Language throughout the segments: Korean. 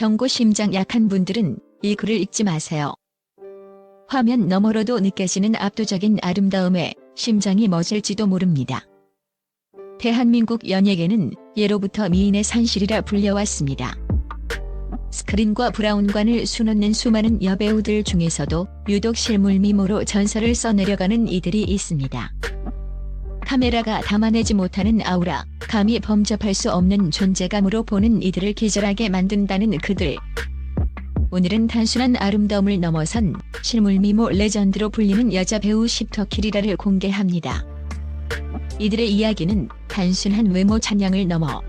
경고 심장 약한 분들은 이 글을 읽지 마세요. 화면 너머로도 느껴지는 압도적인 아름다움에 심장이 멎을지도 모릅니다. 대한민국 연예계는 예로부터 미인의 산실이라 불려왔습니다. 스크린과 브라운관을 수놓는 수많은 여배우들 중에서도 유독 실물 미모로 전설을 써내려가는 이들이 있습니다. 카메라가 담아내지 못하는 아우라, 감히 범접할 수 없는 존재감으로 보는 이들을 기절하게 만든다는 그들. 오늘은 단순한 아름다움을 넘어선 실물 미모 레전드로 불리는 여자 배우 10터 키리라를 공개합니다. 이들의 이야기는 단순한 외모 찬양을 넘어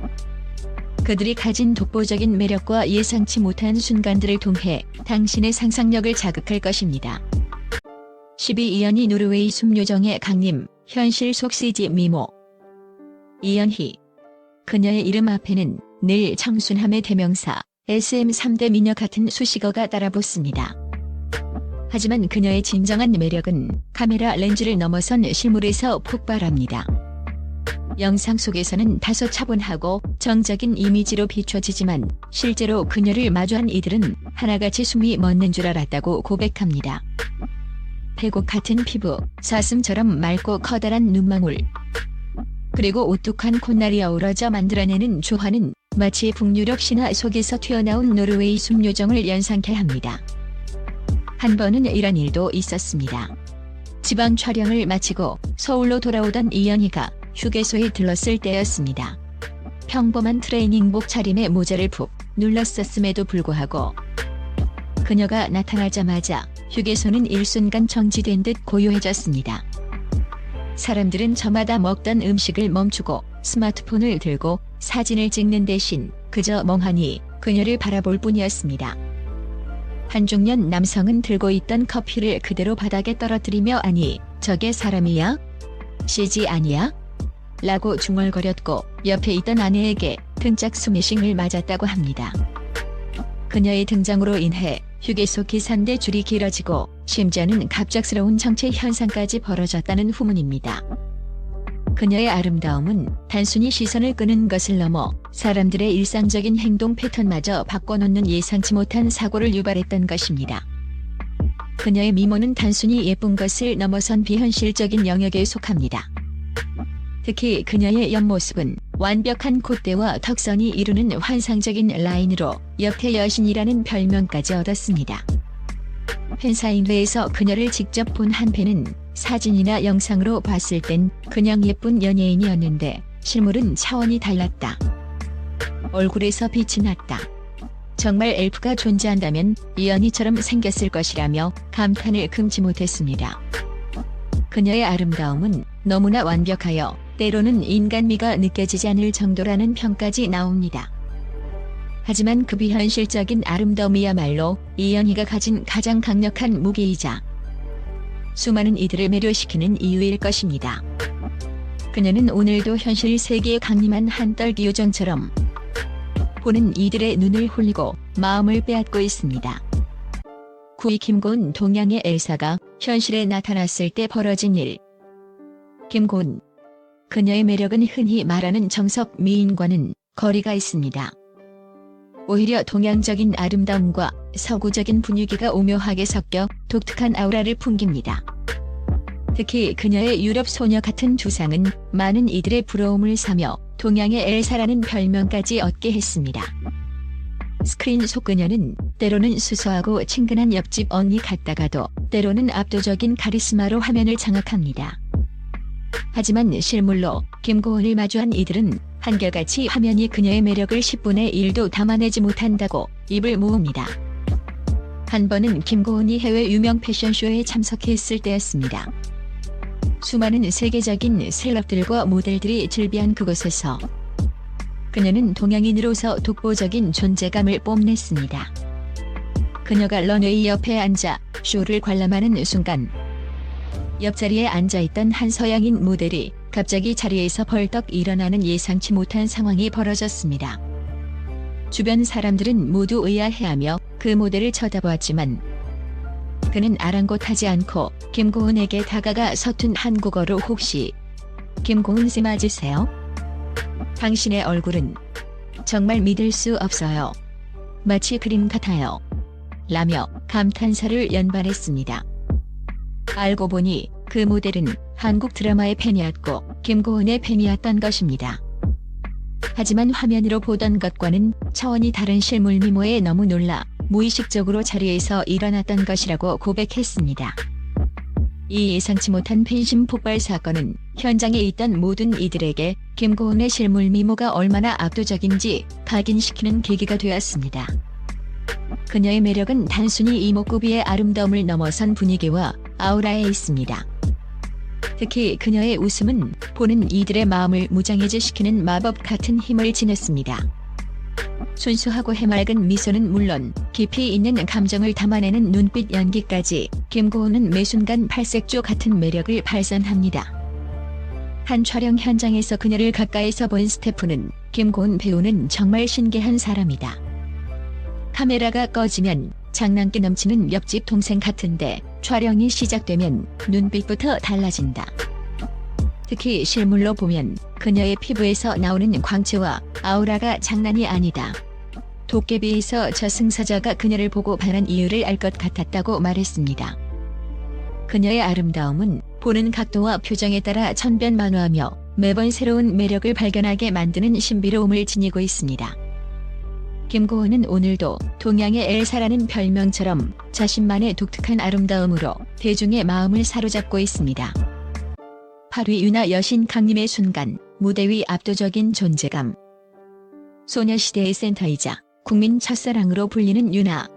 그들이 가진 독보적인 매력과 예상치 못한 순간들을 통해 당신의 상상력을 자극할 것입니다. 12이연희 노르웨이 숨요정의 강림, 현실 속 CG 미모. 이연희. 그녀의 이름 앞에는 늘 청순함의 대명사 SM 3대 미녀 같은 수식어가 따라붙습니다. 하지만 그녀의 진정한 매력은 카메라 렌즈를 넘어선 실물에서 폭발합니다. 영상 속에서는 다소 차분하고 정적인 이미지로 비춰지지만 실제로 그녀를 마주한 이들은 하나같이 숨이 멎는 줄 알았다고 고백합니다. 백옥 같은 피부, 사슴처럼 맑고 커다란 눈망울, 그리고 오뚝한 콧날이 어우러져 만들어내는 조화는 마치 북유럽 신화 속에서 튀어나온 노르웨이 숨요정을 연상케 합니다. 한 번은 이런 일도 있었습니다. 지방 촬영을 마치고 서울로 돌아오던 이연희가 휴게소에 들렀을 때였습니다. 평범한 트레이닝복 차림에 모자를 푹 눌렀었음에도 불구하고 그녀가 나타나자마자 휴게소는 일순간 정지된 듯 고요해졌습니다. 사람들은 저마다 먹던 음식을 멈추고 스마트폰을 들고 사진을 찍는 대신 그저 멍하니 그녀를 바라볼 뿐이었습니다. 한 중년 남성은 들고 있던 커피를 그대로 바닥에 떨어뜨리며 아니, 저게 사람이야? CG 아니야? 라고 중얼거렸고 옆에 있던 아내에게 등짝 스매싱을 맞았다고 합니다. 그녀의 등장으로 인해 휴게소 기사인데 줄이 길어지고 심지어는 갑작스러운 정체 현상까지 벌어졌다는 후문입니다. 그녀의 아름다움은 단순히 시선을 끄는 것을 넘어 사람들의 일상적인 행동 패턴마저 바꿔놓는 예상치 못한 사고를 유발했던 것입니다. 그녀의 미모는 단순히 예쁜 것을 넘어선 비현실적인 영역에 속합니다. 특히 그녀의 옆모습은 완벽한 콧대와 턱선이 이루는 환상적인 라인으로 역태 여신이라는 별명까지 얻었습니다. 팬사인회에서 그녀를 직접 본 한 팬은 사진이나 영상으로 봤을 땐 그냥 예쁜 연예인이었는데 실물은 차원이 달랐다. 얼굴에서 빛이 났다. 정말 엘프가 존재한다면 이연희처럼 생겼을 것이라며 감탄을 금치 못했습니다. 그녀의 아름다움은 너무나 완벽하여 때로는 인간미가 느껴지지 않을 정도라는 평까지 나옵니다. 하지만 그 비현실적인 아름다움이야말로 이연희가 가진 가장 강력한 무기이자 수많은 이들을 매료시키는 이유일 것입니다. 그녀는 오늘도 현실 세계에 강림한 한떨기 요정처럼 보는 이들의 눈을 홀리고 마음을 빼앗고 있습니다. 9위 김고은 동양의 엘사가 현실에 나타났을 때 벌어진 일. 김고은. 그녀의 매력은 흔히 말하는 정석 미인과는 거리가 있습니다. 오히려 동양적인 아름다움과 서구적인 분위기가 오묘하게 섞여 독특한 아우라를 풍깁니다. 특히 그녀의 유럽 소녀 같은 두상은 많은 이들의 부러움을 사며 동양의 엘사라는 별명까지 얻게 했습니다. 스크린 속 그녀는 때로는 수수하고 친근한 옆집 언니 같다가도 때로는 압도적인 카리스마로 화면을 장악합니다. 하지만 실물로 김고은을 마주한 이들은 한결같이 화면이 그녀의 매력을 10분의 1도 담아내지 못한다고 입을 모읍니다. 한 번은 김고은이 해외 유명 패션쇼에 참석했을 때였습니다. 수많은 세계적인 셀럽들과 모델들이 즐비한 그곳에서 그녀는 동양인으로서 독보적인 존재감을 뽐냈습니다. 그녀가 런웨이 옆에 앉아 쇼를 관람하는 순간 옆자리에 앉아있던 한 서양인 모델이 갑자기 자리에서 벌떡 일어나는 예상치 못한 상황이 벌어졌습니다. 주변 사람들은 모두 의아해하며 그 모델을 쳐다보았지만 그는 아랑곳하지 않고 김고은에게 다가가 서툰 한국어로 혹시 김고은 씨 맞으세요? 당신의 얼굴은 정말 믿을 수 없어요. 마치 그림 같아요. 라며 감탄사를 연발했습니다. 알고 보니 그 모델은 한국 드라마의 팬이었고 김고은의 팬이었던 것입니다. 하지만 화면으로 보던 것과는 차원이 다른 실물 미모에 너무 놀라 무의식적으로 자리에서 일어났던 것이라고 고백했습니다. 이 예상치 못한 팬심 폭발 사건은 현장에 있던 모든 이들에게 김고은의 실물 미모가 얼마나 압도적인지 각인시키는 계기가 되었습니다. 그녀의 매력은 단순히 이목구비의 아름다움을 넘어선 분위기와 아우라에 있습니다. 특히 그녀의 웃음은 보는 이들의 마음을 무장해제시키는 마법 같은 힘을 지녔습니다. 순수하고 해맑은 미소는 물론 깊이 있는 감정을 담아내는 눈빛 연기까지 김고은은 매 순간 팔색조 같은 매력을 발산합니다. 한 촬영 현장에서 그녀를 가까이서 본 스태프는 김고은 배우는 정말 신기한 사람이다. 카메라가 꺼지면 장난기 넘치는 옆집 동생 같은데 촬영이 시작되면 눈빛부터 달라진다. 특히 실물로 보면 그녀의 피부에서 나오는 광채와 아우라가 장난이 아니다. 도깨비에서 저승사자가 그녀를 보고 반한 이유를 알 것 같았다고 말했습니다. 그녀의 아름다움은 보는 각도와 표정에 따라 천변만화하며 매번 새로운 매력을 발견하게 만드는 신비로움을 지니고 있습니다. 김고은은 오늘도 동양의 엘사라는 별명처럼 자신만의 독특한 아름다움으로 대중의 마음을 사로잡고 있습니다. 8위 유나 여신 강림의 순간, 무대 위 압도적인 존재감. 소녀시대의 센터이자 국민 첫사랑으로 불리는 유나.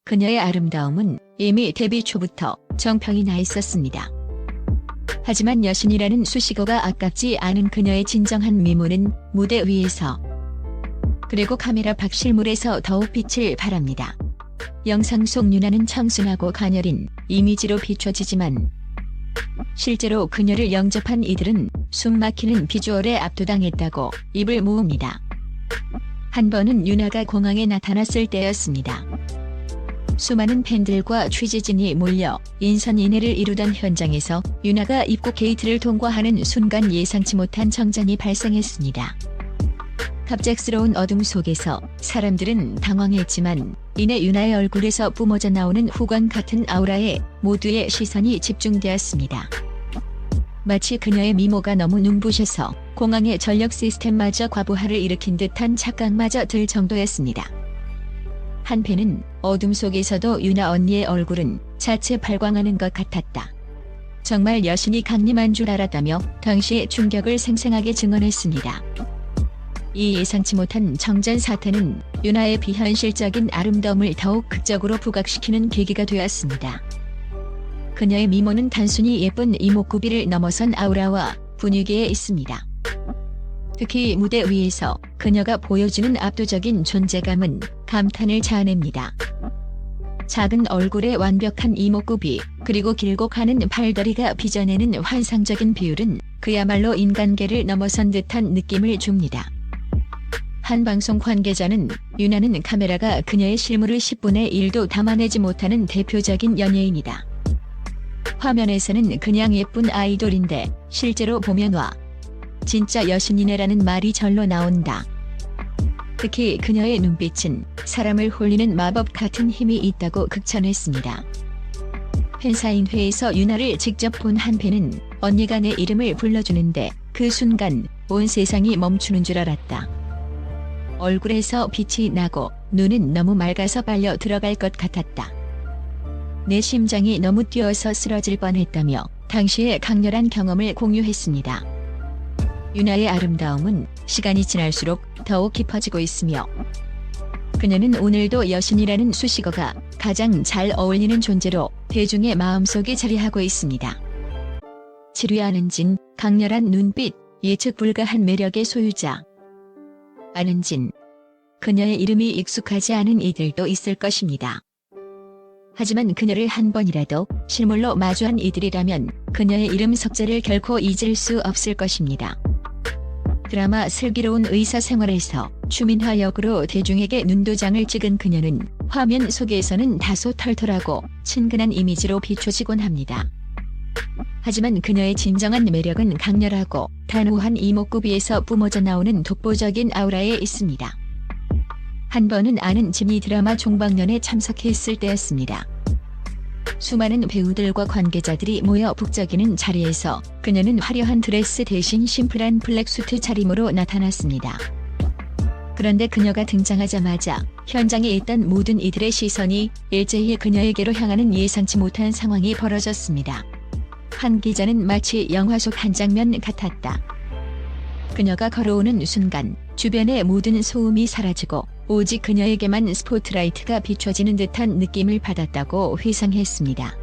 그녀의 아름다움은 이미 데뷔 초부터 정평이 나 있었습니다. 하지만 여신이라는 수식어가 아깝지 않은 그녀의 진정한 미모는 무대 위에서 그리고 카메라 밖 실물에서 더욱 빛을 발합니다. 영상 속 유나는 청순하고 가녀린 이미지로 비춰지지만 실제로 그녀를 영접한 이들은 숨막히는 비주얼에 압도당했다고 입을 모읍니다. 한 번은 유나가 공항에 나타났을 때였습니다. 수많은 팬들과 취재진이 몰려 인선인해를 이루던 현장에서 유나가 입국 게이트를 통과하는 순간 예상치 못한 정장이 발생했습니다. 갑작스러운 어둠 속에서 사람들은 당황했지만 이내 유나의 얼굴에서 뿜어져 나오는 후광 같은 아우라에 모두의 시선이 집중되었습니다. 마치 그녀의 미모가 너무 눈부셔서 공항의 전력 시스템마저 과부하를 일으킨 듯한 착각마저 들 정도였습니다. 한 팬은 어둠 속에서도 유나 언니의 얼굴은 자체 발광하는 것 같았다. 정말 여신이 강림한 줄 알았다며 당시의 충격을 생생하게 증언했습니다. 이 예상치 못한 정전 사태는 유나의 비현실적인 아름다움을 더욱 극적으로 부각시키는 계기가 되었습니다. 그녀의 미모는 단순히 예쁜 이목구비를 넘어선 아우라와 분위기에 있습니다. 특히 무대 위에서 그녀가 보여주는 압도적인 존재감은 감탄을 자아냅니다. 작은 얼굴의 완벽한 이목구비, 그리고 길고 가는 팔다리가 빚어내는 환상적인 비율은 그야말로 인간계를 넘어선 듯한 느낌을 줍니다. 한 방송 관계자는 유나는 카메라가 그녀의 실물을 10분의 1도 담아내지 못하는 대표적인 연예인이다. 화면에서는 그냥 예쁜 아이돌인데 실제로 보면 와, 진짜 여신이네라는 말이 절로 나온다. 특히 그녀의 눈빛은 사람을 홀리는 마법 같은 힘이 있다고 극찬했습니다. 팬사인회에서 유나를 직접 본 한 팬은 언니가 내 이름을 불러주는데 그 순간 온 세상이 멈추는 줄 알았다. 얼굴에서 빛이 나고 눈은 너무 맑아서 빨려 들어갈 것 같았다. 내 심장이 너무 뛰어서 쓰러질 뻔했다며 당시의 강렬한 경험을 공유했습니다. 유나의 아름다움은 시간이 지날수록 더욱 깊어지고 있으며 그녀는 오늘도 여신이라는 수식어가 가장 잘 어울리는 존재로 대중의 마음속에 자리하고 있습니다. 지루해 하는 진, 강렬한 눈빛, 예측 불가한 매력의 소유자. 안은진. 그녀의 이름이 익숙하지 않은 이들도 있을 것입니다. 하지만 그녀를 한 번이라도 실물로 마주한 이들이라면 그녀의 이름 석자를 결코 잊을 수 없을 것입니다. 드라마 슬기로운 의사생활에서 추민화 역으로 대중에게 눈도장을 찍은 그녀는 화면 속에서는 다소 털털하고 친근한 이미지로 비춰지곤 합니다. 하지만 그녀의 진정한 매력은 강렬하고 단호한 이목구비에서 뿜어져 나오는 독보적인 아우라에 있습니다. 한 번은 아는 진이 드라마 종방년에 참석했을 때였습니다. 수많은 배우들과 관계자들이 모여 북적이는 자리에서 그녀는 화려한 드레스 대신 심플한 블랙 수트 차림으로 나타났습니다. 그런데 그녀가 등장하자마자 현장에 있던 모든 이들의 시선이 일제히 그녀에게로 향하는 예상치 못한 상황이 벌어졌습니다. 한 기자는 마치 영화 속 한 장면 같았다. 그녀가 걸어오는 순간 주변의 모든 소음이 사라지고 오직 그녀에게만 스포트라이트가 비춰지는 듯한 느낌을 받았다고 회상했습니다.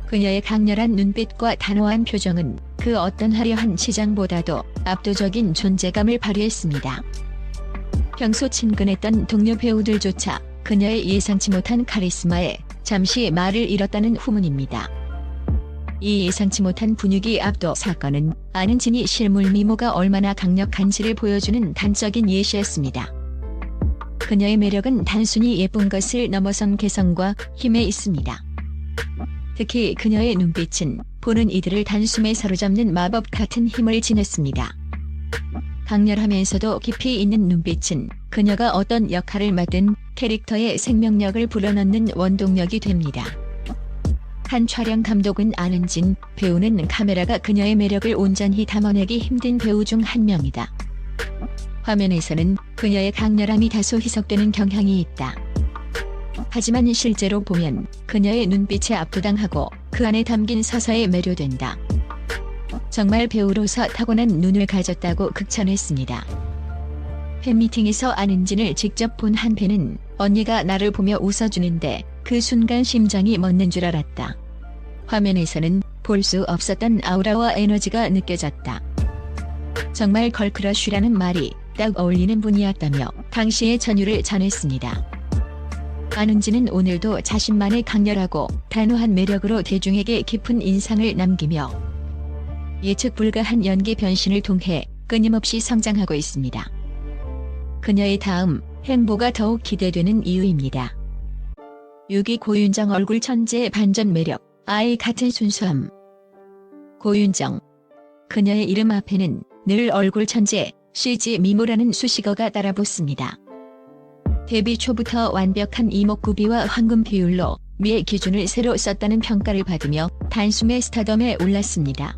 그녀의 강렬한 눈빛과 단호한 표정은 그 어떤 화려한 치장보다도 압도적인 존재감을 발휘했습니다. 평소 친근했던 동료 배우들조차 그녀의 예상치 못한 카리스마에 잠시 말을 잃었다는 후문입니다. 이 예상치 못한 분위기 압도 사건은 아는 진이 실물 미모가 얼마나 강력한지를 보여주는 단적인 예시였습니다. 그녀의 매력은 단순히 예쁜 것을 넘어선 개성과 힘에 있습니다. 특히 그녀의 눈빛은 보는 이들을 단숨에 사로잡는 마법 같은 힘을 지녔습니다. 강렬하면서도 깊이 있는 눈빛은 그녀가 어떤 역할을 맡든 캐릭터의 생명력을 불어넣는 원동력이 됩니다. 한 촬영 감독은 아는 진, 배우는 카메라가 그녀의 매력을 온전히 담아내기 힘든 배우 중 한 명이다. 화면에서는 그녀의 강렬함이 다소 희석되는 경향이 있다. 하지만 실제로 보면 그녀의 눈빛에 압도당하고 그 안에 담긴 서사에 매료된다. 정말 배우로서 타고난 눈을 가졌다고 극찬했습니다. 팬미팅에서 아는 진을 직접 본 한 팬은 언니가 나를 보며 웃어주는데 그 순간 심장이 멎는 줄 알았다. 화면에서는 볼 수 없었던 아우라와 에너지가 느껴졌다. 정말 걸크러쉬라는 말이 딱 어울리는 분이었다며 당시의 전율을 전했습니다. 아는 진은 오늘도 자신만의 강렬하고 단호한 매력으로 대중에게 깊은 인상을 남기며 예측 불가한 연기 변신을 통해 끊임없이 성장하고 있습니다. 그녀의 다음 행보가 더욱 기대되는 이유입니다. 6위 고윤정 얼굴 천재의 반전 매력, 아이 같은 순수함. 고윤정. 그녀의 이름 앞에는 늘 얼굴 천재, CG 미모라는 수식어가 따라붙습니다. 데뷔 초부터 완벽한 이목구비와 황금 비율로 미의 기준을 새로 썼다는 평가를 받으며 단숨에 스타덤에 올랐습니다.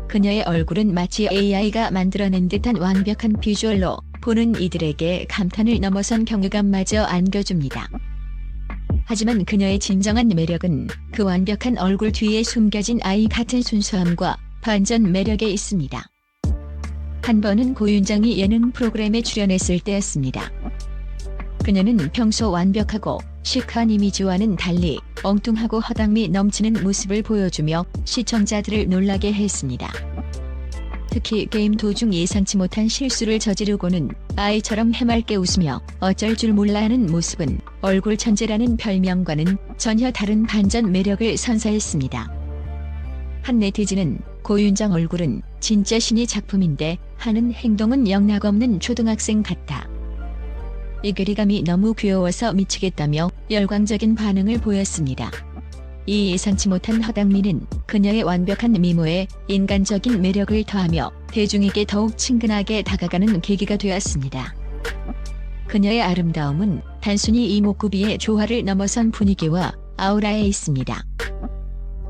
그녀의 얼굴은 마치 AI가 만들어낸 듯한 완벽한 비주얼로 보는 이들에게 감탄을 넘어선 경외감마저 안겨줍니다. 하지만 그녀의 진정한 매력은 그 완벽한 얼굴 뒤에 숨겨진 아이 같은 순수함과 반전 매력에 있습니다. 한 번은 고윤정이 예능 프로그램에 출연했을 때였습니다. 그녀는 평소 완벽하고 시크한 이미지와는 달리 엉뚱하고 허당미 넘치는 모습을 보여주며 시청자들을 놀라게 했습니다. 특히 게임 도중 예상치 못한 실수를 저지르고는 아이처럼 해맑게 웃으며 어쩔 줄 몰라 하는 모습은 얼굴 천재라는 별명과는 전혀 다른 반전 매력을 선사했습니다. 한 네티즌은 고윤정 얼굴은 진짜 신의 작품인데 하는 행동은 영락없는 초등학생 같다. 이 괴리감이 너무 귀여워서 미치겠다며 열광적인 반응을 보였습니다. 이 예상치 못한 허당미는 그녀의 완벽한 미모에 인간적인 매력을 더하며 대중에게 더욱 친근하게 다가가는 계기가 되었습니다. 그녀의 아름다움은 단순히 이목구비의 조화를 넘어선 분위기와 아우라에 있습니다.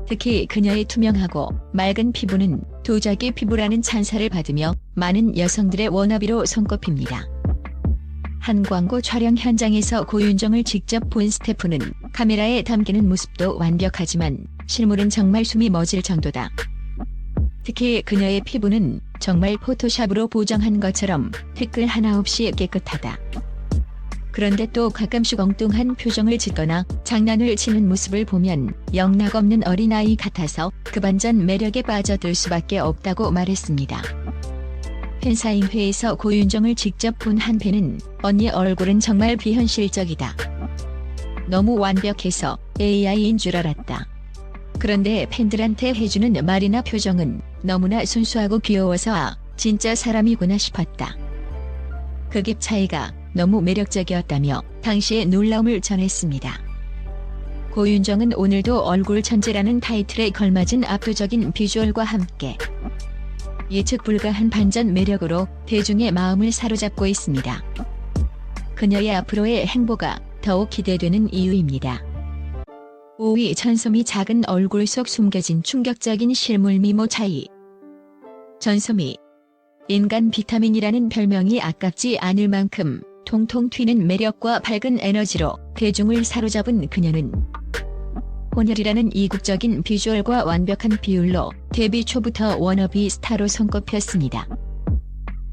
특히 그녀의 투명하고 맑은 피부는 도자기 피부라는 찬사를 받으며 많은 여성들의 워너비로 손꼽힙니다. 한 광고 촬영 현장에서 고윤정을 직접 본 스태프는 카메라에 담기는 모습도 완벽하지만 실물은 정말 숨이 멎을 정도다. 특히 그녀의 피부는 정말 포토샵으로 보정한 것처럼 티끌 하나 없이 깨끗하다. 그런데 또 가끔씩 엉뚱한 표정을 짓거나 장난을 치는 모습을 보면 영락없는 어린아이 같아서 그 반전 매력에 빠져들 수밖에 없다고 말했습니다. 팬사인회에서 고윤정을 직접 본 한 팬은 언니 얼굴은 정말 비현실적이다. 너무 완벽해서 AI인 줄 알았다. 그런데 팬들한테 해주는 말이나 표정은 너무나 순수하고 귀여워서 진짜 사람이구나 싶었다. 그 갭 차이가 너무 매력적이었다며 당시의 놀라움을 전했습니다. 고윤정은 오늘도 얼굴 천재라는 타이틀에 걸맞은 압도적인 비주얼과 함께 예측 불가한 반전 매력으로 대중의 마음을 사로잡고 있습니다. 그녀의 앞으로의 행보가 더욱 기대되는 이유입니다. 5위 전소미 작은 얼굴 속 숨겨진 충격적인 실물 미모 차이. 전소미. 인간 비타민이라는 별명이 아깝지 않을 만큼 통통 튀는 매력과 밝은 에너지로 대중을 사로잡은 그녀는 혼혈이라는 이국적인 비주얼과 완벽한 비율로 데뷔 초부터 워너비 스타로 손꼽혔습니다.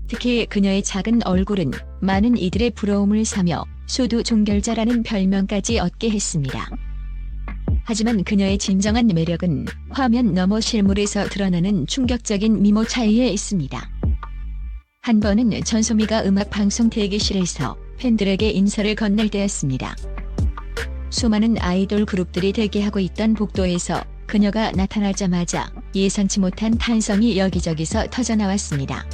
특히 그녀의 작은 얼굴은 많은 이들의 부러움을 사며 수두 종결자라는 별명까지 얻게 했습니다. 하지만 그녀의 진정한 매력은 화면 너머 실물에서 드러나는 충격적인 미모 차이에 있습니다. 한 번은 전소미가 음악방송 대기실에서 팬들에게 인사를 건넬 때였습니다. 수많은 아이돌 그룹들이 대기하고 있던 복도에서 그녀가 나타나자마자 예상치 못한 탄성이 여기저기서 터져나왔습니다.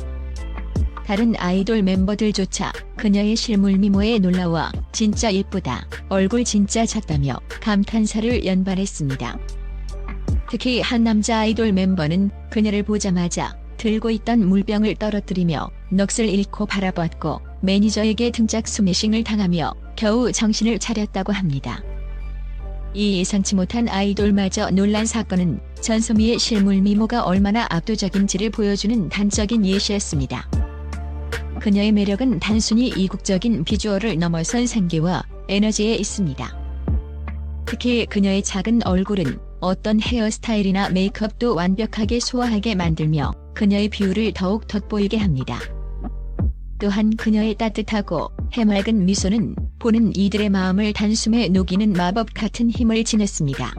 다른 아이돌 멤버들조차 그녀의 실물 미모에 놀라워 진짜 예쁘다, 얼굴 진짜 작다며 감탄사를 연발했습니다. 특히 한 남자 아이돌 멤버는 그녀를 보자마자 들고 있던 물병을 떨어뜨리며 넋을 잃고 바라봤고 매니저에게 등짝 스매싱을 당하며 겨우 정신을 차렸다고 합니다. 이 예상치 못한 아이돌마저 놀란 사건은 전소미의 실물 미모가 얼마나 압도적인지를 보여주는 단적인 예시였습니다. 그녀의 매력은 단순히 이국적인 비주얼을 넘어선 생기와 에너지에 있습니다. 특히 그녀의 작은 얼굴은 어떤 헤어스타일이나 메이크업도 완벽하게 소화하게 만들며 그녀의 비율을 더욱 돋보이게 합니다. 또한 그녀의 따뜻하고 해맑은 미소는 보는 이들의 마음을 단숨에 녹이는 마법 같은 힘을 지녔습니다.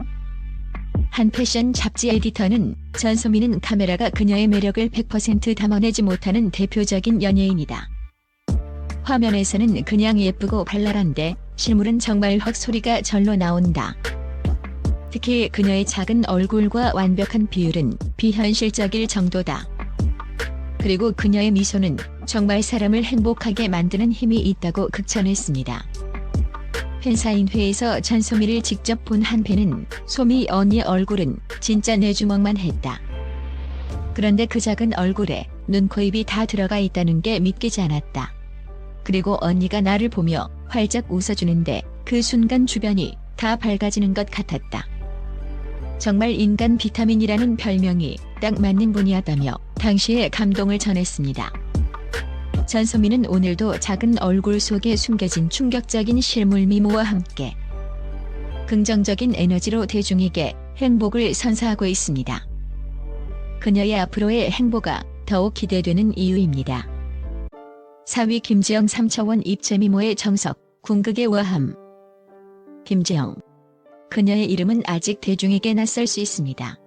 한 패션 잡지 에디터는 전소미는 카메라가 그녀의 매력을 100% 담아내지 못하는 대표적인 연예인이다. 화면에서는 그냥 예쁘고 발랄한데 실물은 정말 헉 소리가 절로 나온다. 특히 그녀의 작은 얼굴과 완벽한 비율은 비현실적일 정도다. 그리고 그녀의 미소는 정말 사람을 행복하게 만드는 힘이 있다고 극찬했습니다. 팬사인회에서 전소미를 직접 본 한 팬은 소미 언니 얼굴은 진짜 내 주먹만 했다. 그런데 그 작은 얼굴에 눈, 코, 입이 다 들어가 있다는 게 믿기지 않았다. 그리고 언니가 나를 보며 활짝 웃어주는데 그 순간 주변이 다 밝아지는 것 같았다. 정말 인간 비타민이라는 별명이 딱 맞는 분이었다며 당시의 감동을 전했습니다. 전소미는 오늘도 작은 얼굴 속에 숨겨진 충격적인 실물 미모와 함께 긍정적인 에너지로 대중에게 행복을 선사하고 있습니다. 그녀의 앞으로의 행보가 더욱 기대되는 이유입니다. 4위 김지영 3차원 입체 미모의 정석, 궁극의 우아함. 김지영. 그녀의 이름은 아직 대중에게 낯설 수 있습니다.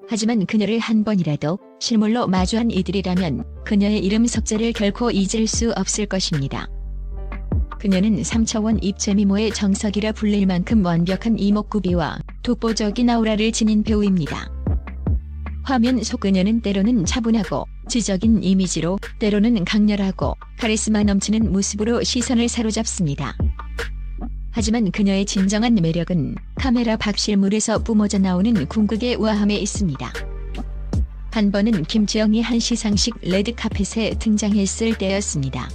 하지만 그녀를 한 번이라도 실물로 마주한 이들이라면 그녀의 이름 석자를 결코 잊을 수 없을 것입니다. 그녀는 3차원 입체 미모의 정석이라 불릴 만큼 완벽한 이목구비와 독보적인 아우라를 지닌 배우입니다. 화면 속 그녀는 때로는 차분하고 지적인 이미지로, 때로는 강렬하고 카리스마 넘치는 모습으로 시선을 사로잡습니다. 하지만 그녀의 진정한 매력은 카메라 밖 실물에서 뿜어져 나오는 궁극의 우아함에 있습니다. 한 번은 김지영이 한 시상식 레드카펫에 등장했을 때였습니다.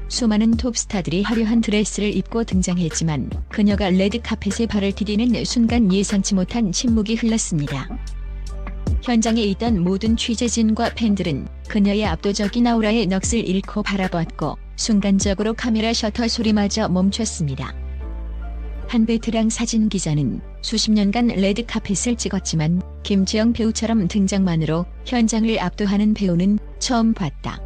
수많은 톱스타들이 화려한 드레스를 입고 등장했지만 그녀가 레드카펫에 발을 디디는 순간 예상치 못한 침묵이 흘렀습니다. 현장에 있던 모든 취재진과 팬들은 그녀의 압도적인 아우라에 넋을 잃고 바라봤고 순간적으로 카메라 셔터 소리마저 멈췄습니다. 한 베테랑 사진 기자는 수십 년간 레드카펫을 찍었지만 김지영 배우처럼 등장만으로 현장을 압도하는 배우는 처음 봤다.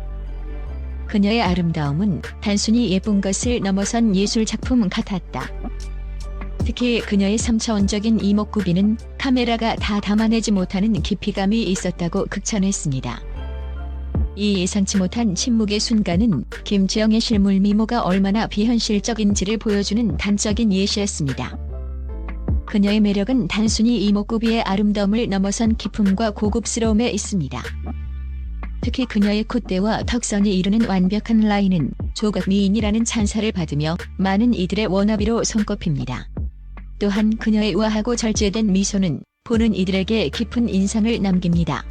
그녀의 아름다움은 단순히 예쁜 것을 넘어선 예술작품 같았다. 특히 그녀의 3차원적인 이목구비는 카메라가 다 담아내지 못하는 깊이감이 있었다고 극찬했습니다. 이 예상치 못한 침묵의 순간은 김지영의 실물 미모가 얼마나 비현실적인지를 보여주는 단적인 예시였습니다. 그녀의 매력은 단순히 이목구비의 아름다움을 넘어선 기품과 고급스러움에 있습니다. 특히 그녀의 콧대와 턱선이 이루는 완벽한 라인은 조각 미인이라는 찬사를 받으며 많은 이들의 워너비로 손꼽힙니다. 또한 그녀의 우아하고 절제된 미소는 보는 이들에게 깊은 인상을 남깁니다.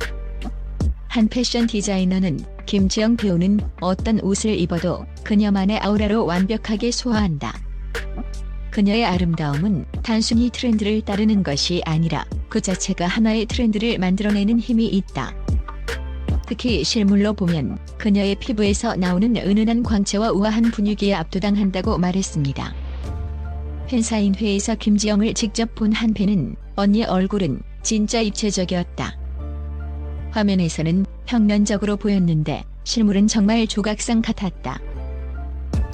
한 패션 디자이너는 김지영 배우는 어떤 옷을 입어도 그녀만의 아우라로 완벽하게 소화한다. 그녀의 아름다움은 단순히 트렌드를 따르는 것이 아니라 그 자체가 하나의 트렌드를 만들어내는 힘이 있다. 특히 실물로 보면 그녀의 피부에서 나오는 은은한 광채와 우아한 분위기에 압도당한다고 말했습니다. 팬사인회에서 김지영을 직접 본 한 팬은 언니 얼굴은 진짜 입체적이었다. 화면에서는 평면적으로 보였는데 실물은 정말 조각상 같았다.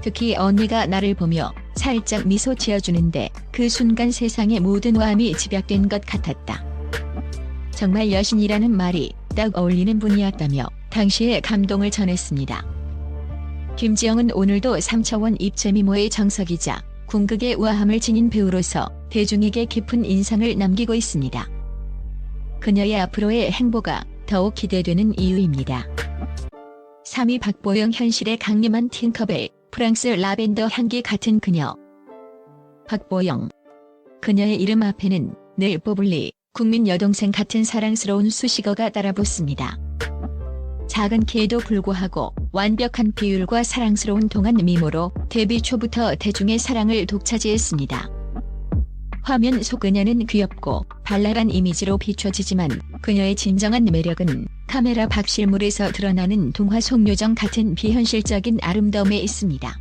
특히 언니가 나를 보며 살짝 미소 지어주는데 그 순간 세상의 모든 우아함이 집약된 것 같았다. 정말 여신이라는 말이 딱 어울리는 분이었다며 당시의 감동을 전했습니다. 김지영은 오늘도 3차원 입체 미모의 정석이자 궁극의 우아함을 지닌 배우로서 대중에게 깊은 인상을 남기고 있습니다. 그녀의 앞으로의 행보가 더욱 기대되는 이유입니다. 3위 박보영 현실의 강림한 팅커벨, 프랑스 라벤더 향기 같은 그녀. 박보영. 그녀의 이름 앞에는 늘 뽀블리, 국민 여동생 같은 사랑스러운 수식어가 따라붙습니다. 작은 키에도 불구하고 완벽한 비율과 사랑스러운 동안 미모로 데뷔 초부터 대중의 사랑을 독차지했습니다. 화면 속 그녀는 귀엽고 발랄한 이미지로 비춰지지만 그녀의 진정한 매력은 카메라 밖 실물에서 드러나는 동화 속 요정 같은 비현실적인 아름다움에 있습니다.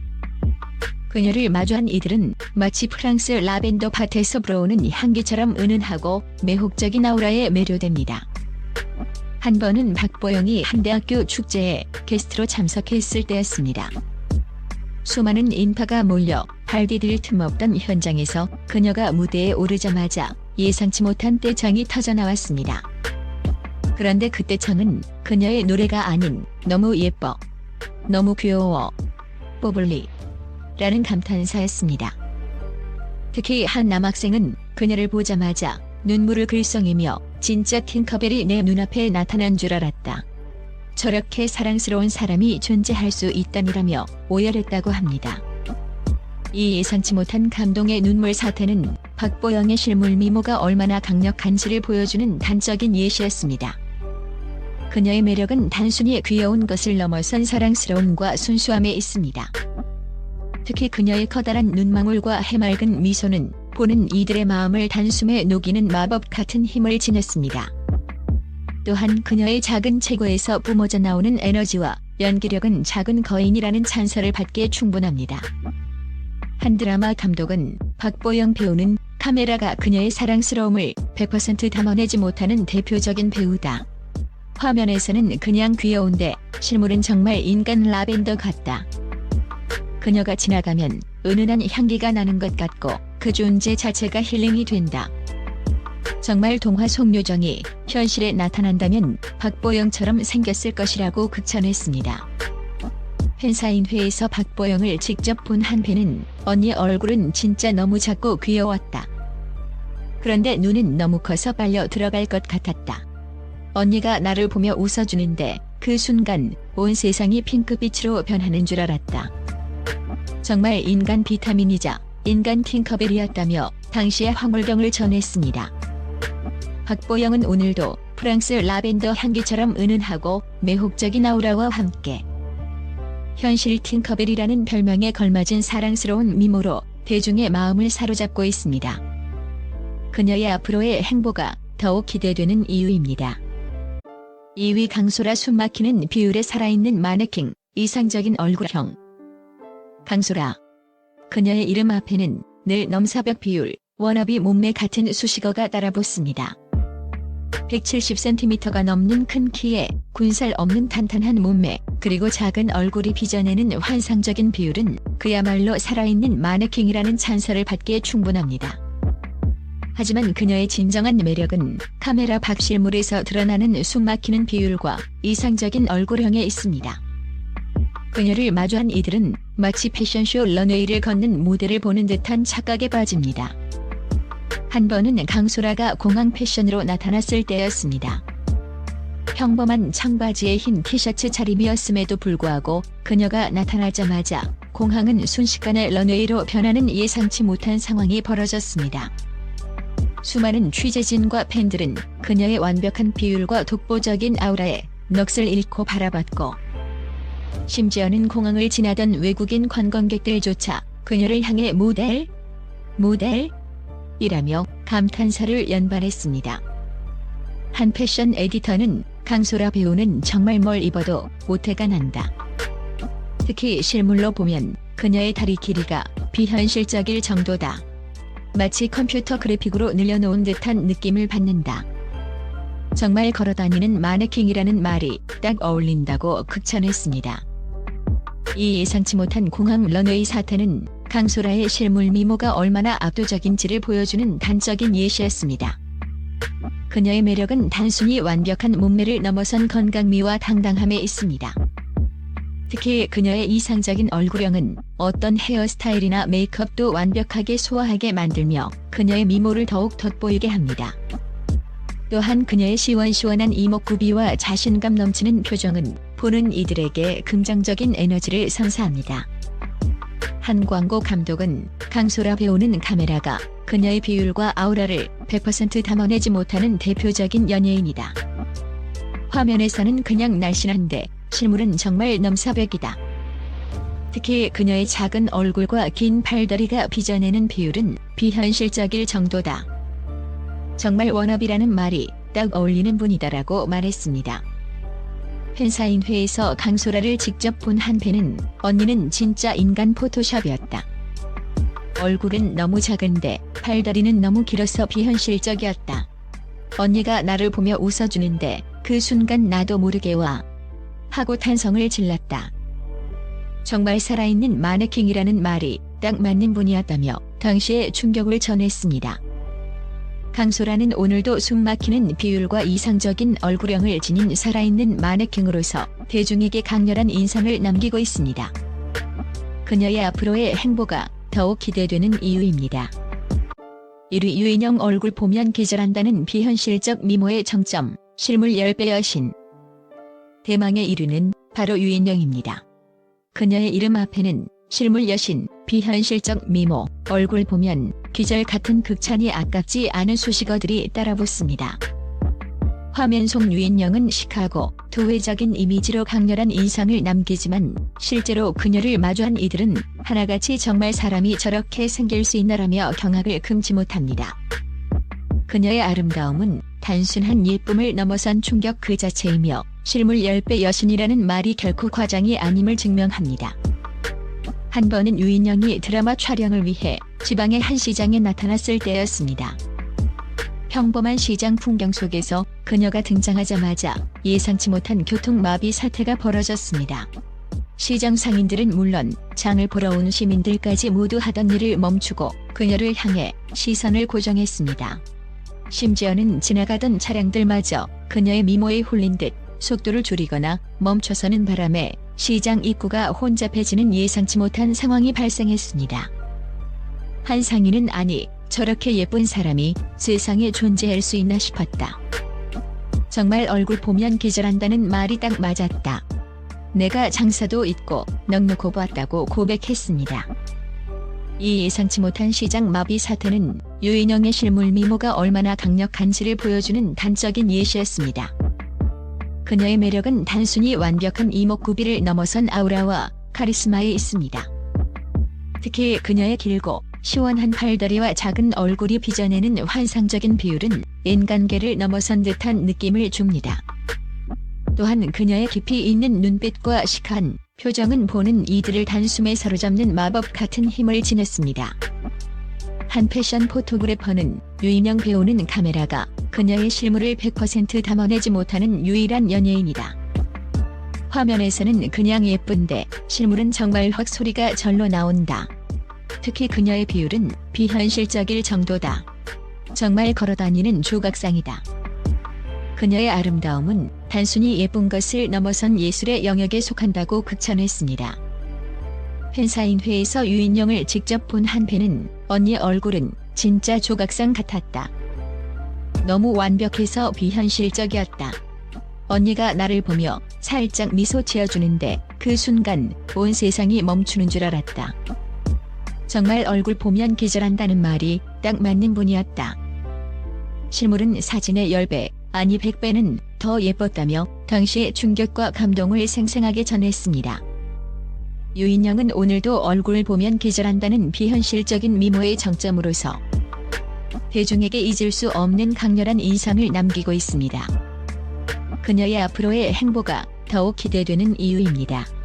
그녀를 마주한 이들은 마치 프랑스 라벤더 밭에서 불어오는 향기처럼 은은하고 매혹적인 아우라에 매료됩니다. 한 번은 박보영이 한 대학교 축제에 게스트로 참석했을 때였습니다. 수많은 인파가 몰려 발 디딜 틈 없던 현장에서 그녀가 무대에 오르자마자 예상치 못한 떼창이 터져나왔습니다. 그런데 그 떼창은 그녀의 노래가 아닌 너무 예뻐, 너무 귀여워, 뽀블리 라는 감탄사였습니다. 특히 한 남학생은 그녀를 보자마자 눈물을 글썽이며 진짜 팅커벨이 내 눈앞에 나타난 줄 알았다. 저렇게 사랑스러운 사람이 존재할 수 있다니라며 오열했다고 합니다. 이 예상치 못한 감동의 눈물 사태는 박보영의 실물 미모가 얼마나 강력한지를 보여주는 단적인 예시였습니다. 그녀의 매력은 단순히 귀여운 것을 넘어선 사랑스러움과 순수함에 있습니다. 특히 그녀의 커다란 눈망울과 해맑은 미소는 보는 이들의 마음을 단숨에 녹이는 마법 같은 힘을 지녔습니다. 또한 그녀의 작은 체구에서 뿜어져 나오는 에너지와 연기력은 작은 거인이라는 찬사를 받기에 충분합니다. 한 드라마 감독은 박보영 배우는 카메라가 그녀의 사랑스러움을 100% 담아내지 못하는 대표적인 배우다. 화면에서는 그냥 귀여운데 실물은 정말 인간 라벤더 같다. 그녀가 지나가면 은은한 향기가 나는 것 같고 그 존재 자체가 힐링이 된다. 정말 동화 속 요정이 현실에 나타난다면 박보영처럼 생겼을 것이라고 극찬했습니다. 팬사인회에서 박보영을 직접 본 한 팬은 언니 얼굴은 진짜 너무 작고 귀여웠다. 그런데 눈은 너무 커서 빨려 들어갈 것 같았다. 언니가 나를 보며 웃어주는데 그 순간 온 세상이 핑크빛으로 변하는 줄 알았다. 정말 인간 비타민이자 인간 팅커벨이었다며 당시의 황홀경을 전했습니다. 박보영은 오늘도 프랑스 라벤더 향기처럼 은은하고 매혹적인 아우라와 함께 현실 팅커벨이라는 별명에 걸맞은 사랑스러운 미모로 대중의 마음을 사로잡고 있습니다. 그녀의 앞으로의 행보가 더욱 기대되는 이유입니다. 2위 강소라 숨막히는 비율에 살아있는 마네킹, 이상적인 얼굴형. 강소라. 그녀의 이름 앞에는 늘 넘사벽 비율, 워너비 몸매 같은 수식어가 따라붙습니다. 170cm가 넘는 큰 키에 군살 없는 탄탄한 몸매, 그리고 작은 얼굴이 빚어내는 환상적인 비율은 그야말로 살아있는 마네킹이라는 찬사를 받기에 충분합니다. 하지만 그녀의 진정한 매력은 카메라 밖 실물에서 드러나는 숨막히는 비율과 이상적인 얼굴형에 있습니다. 그녀를 마주한 이들은 마치 패션쇼 런웨이를 걷는 모델을 보는 듯한 착각에 빠집니다. 한 번은 강소라가 공항 패션으로 나타났을 때였습니다. 평범한 청바지에 흰 티셔츠 차림이었음에도 불구하고 그녀가 나타나자마자 공항은 순식간에 런웨이로 변하는 예상치 못한 상황이 벌어졌습니다. 수많은 취재진과 팬들은 그녀의 완벽한 비율과 독보적인 아우라에 넋을 잃고 바라봤고 심지어는 공항을 지나던 외국인 관광객들조차 그녀를 향해 모델이라며 감탄사를 연발했습니다. 한 패션 에디터는 강소라 배우는 정말 뭘 입어도 오태가 난다. 특히 실물로 보면 그녀의 다리 길이가 비현실적일 정도다. 마치 컴퓨터 그래픽으로 늘려놓은 듯한 느낌을 받는다. 정말 걸어다니는 마네킹이라는 말이 딱 어울린다고 극찬했습니다. 이 예상치 못한 공항 런웨이 사태는 강소라의 실물 미모가 얼마나 압도적인지를 보여주는 단적인 예시였습니다. 그녀의 매력은 단순히 완벽한 몸매를 넘어선 건강미와 당당함에 있습니다. 특히 그녀의 이상적인 얼굴형은 어떤 헤어스타일이나 메이크업도 완벽하게 소화하게 만들며 그녀의 미모를 더욱 돋보이게 합니다. 또한 그녀의 시원시원한 이목구비와 자신감 넘치는 표정은 보는 이들에게 긍정적인 에너지를 선사합니다. 한 광고 감독은 강소라 배우는 카메라가 그녀의 비율과 아우라를 100% 담아내지 못하는 대표적인 연예인이다. 화면에서는 그냥 날씬한데 실물은 정말 넘사벽이다. 특히 그녀의 작은 얼굴과 긴 팔다리가 빚어내는 비율은 비현실적일 정도다. 정말 워너비라는 말이 딱 어울리는 분이다라고 말했습니다. 팬사인회에서 강소라를 직접 본 한 팬은 언니는 진짜 인간 포토샵이었다. 얼굴은 너무 작은데 팔다리는 너무 길어서 비현실적이었다. 언니가 나를 보며 웃어주는데 그 순간 나도 모르게 와 하고 탄성을 질렀다. 정말 살아있는 마네킹이라는 말이 딱 맞는 분이었다며 당시의 충격을 전했습니다. 강소라는 오늘도 숨막히는 비율과 이상적인 얼굴형을 지닌 살아있는 마네킹으로서 대중에게 강렬한 인상을 남기고 있습니다. 그녀의 앞으로의 행보가 더욱 기대되는 이유입니다. 1위 유인영 얼굴 보면 기절한다는 비현실적 미모의 정점, 실물 10배 여신. 대망의 1위는 바로 유인영입니다. 그녀의 이름 앞에는 실물 여신, 비현실적 미모, 얼굴 보면 기절 같은 극찬이 아깝지 않은 수식어들이 따라붙습니다. 화면 속 유인영은 시크하고 도회적인 이미지로 강렬한 인상을 남기지만 실제로 그녀를 마주한 이들은 하나같이 정말 사람이 저렇게 생길 수 있나라며 경악을 금치 못합니다. 그녀의 아름다움은 단순한 예쁨을 넘어선 충격 그 자체이며 실물 10배 여신이라는 말이 결코 과장이 아님을 증명합니다. 한 번은 유인영이 드라마 촬영을 위해 지방의 한 시장에 나타났을 때였습니다. 평범한 시장 풍경 속에서 그녀가 등장하자마자 예상치 못한 교통마비 사태가 벌어졌습니다. 시장 상인들은 물론 장을 보러 온 시민들까지 모두 하던 일을 멈추고 그녀를 향해 시선을 고정했습니다. 심지어는 지나가던 차량들마저 그녀의 미모에 홀린 듯 속도를 줄이거나 멈춰서는 바람에 시장 입구가 혼잡해지는 예상치 못한 상황이 발생했습니다. 한 상인은 아니 저렇게 예쁜 사람이 세상에 존재할 수 있나 싶었다. 정말 얼굴 보면 기절한다는 말이 딱 맞았다. 내가 장사도 있고 넉넉고 봤다고 고백했습니다. 이 예상치 못한 시장 마비 사태는 유인영의 실물 미모가 얼마나 강력한지를 보여주는 단적인 예시였습니다. 그녀의 매력은 단순히 완벽한 이목구비를 넘어선 아우라와 카리스마에 있습니다. 특히 그녀의 길고 시원한 팔다리와 작은 얼굴이 빚어내는 환상적인 비율은 인간계를 넘어선 듯한 느낌을 줍니다. 또한 그녀의 깊이 있는 눈빛과 시크한 표정은 보는 이들을 단숨에 사로잡는 마법 같은 힘을 지녔습니다. 한 패션 포토그래퍼는 유인영 배우는 카메라가 그녀의 실물을 100% 담아내지 못하는 유일한 연예인이다. 화면에서는 그냥 예쁜데 실물은 정말 확 소리가 절로 나온다. 특히 그녀의 비율은 비현실적일 정도다. 정말 걸어다니는 조각상이다. 그녀의 아름다움은 단순히 예쁜 것을 넘어선 예술의 영역에 속한다고 극찬했습니다. 팬사인회에서 유인영을 직접 본 한 팬은 언니의 얼굴은 진짜 조각상 같았다. 너무 완벽해서 비현실적이었다. 언니가 나를 보며 살짝 미소 지어주는데 그 순간 온 세상이 멈추는 줄 알았다. 정말 얼굴 보면 기절한다는 말이 딱 맞는 분이었다. 실물은 사진의 10배, 아니 100배는 더 예뻤다며 당시의 충격과 감동을 생생하게 전했습니다. 유인영은 오늘도 얼굴 보면 기절한다는 비현실적인 미모의 정점으로서 대중에게 잊을 수 없는 강렬한 인상을 남기고 있습니다. 그녀의 앞으로의 행보가 더욱 기대되는 이유입니다.